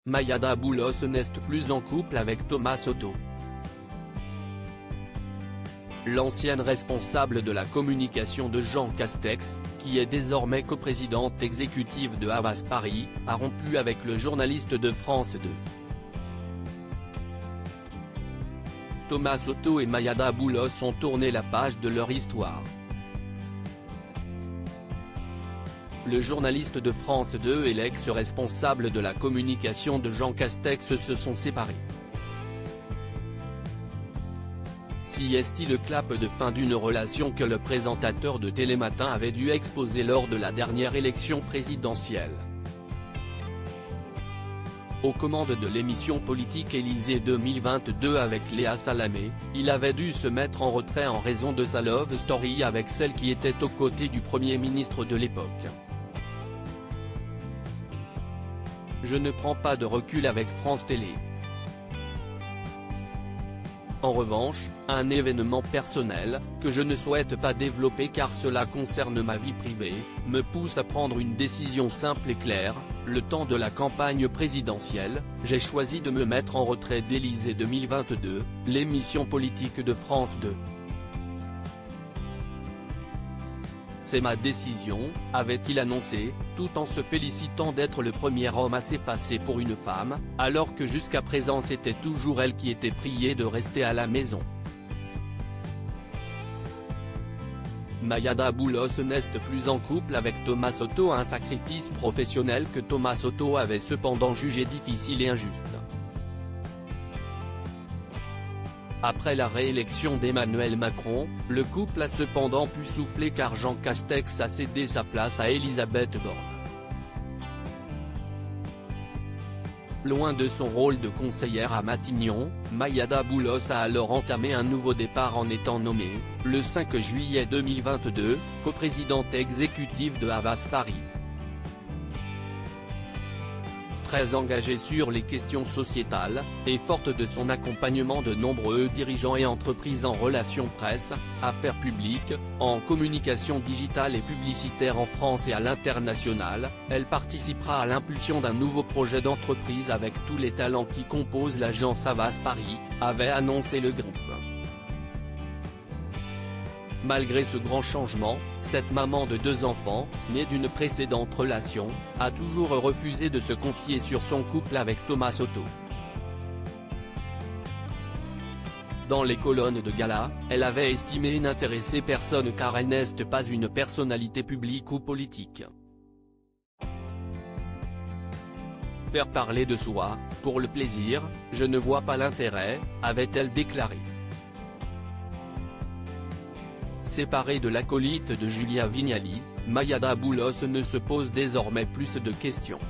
Mayada Boulos n'est plus en couple avec Thomas Soto. L'ancienne responsable de la communication de Jean Castex, qui est désormais coprésidente exécutive de Havas Paris, a rompu avec le journaliste de France 2. Thomas Soto et Mayada Boulos ont tourné la page de leur histoire. Le journaliste de France 2 et l'ex-responsable de la communication de Jean Castex se sont séparés. Si est-il le clap de fin d'une relation que le présentateur de Télématin avait dû exposer lors de la dernière élection présidentielle. Aux commandes de l'émission politique Élysée 2022 avec Léa Salamé, il avait dû se mettre en retrait en raison de sa love story avec celle qui était aux côtés du Premier ministre de l'époque. Je ne prends pas de recul avec France Télé. En revanche, un événement personnel, que je ne souhaite pas développer car cela concerne ma vie privée, me pousse à prendre une décision simple et claire. Le temps de la campagne présidentielle, j'ai choisi de me mettre en retrait d'Élysée 2022, l'émission politique de France 2. C'est ma décision, avait-il annoncé, tout en se félicitant d'être le premier homme à s'effacer pour une femme, alors que jusqu'à présent c'était toujours elle qui était priée de rester à la maison. Mayada Boulos n'est plus en couple avec Thomas Soto, un sacrifice professionnel que Thomas Soto avait cependant jugé difficile et injuste. Après la réélection d'Emmanuel Macron, le couple a cependant pu souffler car Jean Castex a cédé sa place à Elisabeth Borne. Loin de son rôle de conseillère à Matignon, Mayada Boulos a alors entamé un nouveau départ en étant nommée, le 5 juillet 2022, coprésidente exécutive de Havas Paris. Très engagée sur les questions sociétales, et forte de son accompagnement de nombreux dirigeants et entreprises en relations presse, affaires publiques, en communication digitale et publicitaire en France et à l'international, elle participera à l'impulsion d'un nouveau projet d'entreprise avec tous les talents qui composent l'agence Havas Paris, avait annoncé le groupe. Malgré ce grand changement, cette maman de 2 enfants, née d'une précédente relation, a toujours refusé de se confier sur son couple avec Thomas Soto. Dans les colonnes de gala, elle avait estimé n'intéresser personne car elle n'est pas une personnalité publique ou politique. Faire parler de soi, pour le plaisir, je ne vois pas l'intérêt, avait-elle déclaré. Séparée de l'acolyte de Julia Vignali, Mayada Boulos ne se pose désormais plus de questions.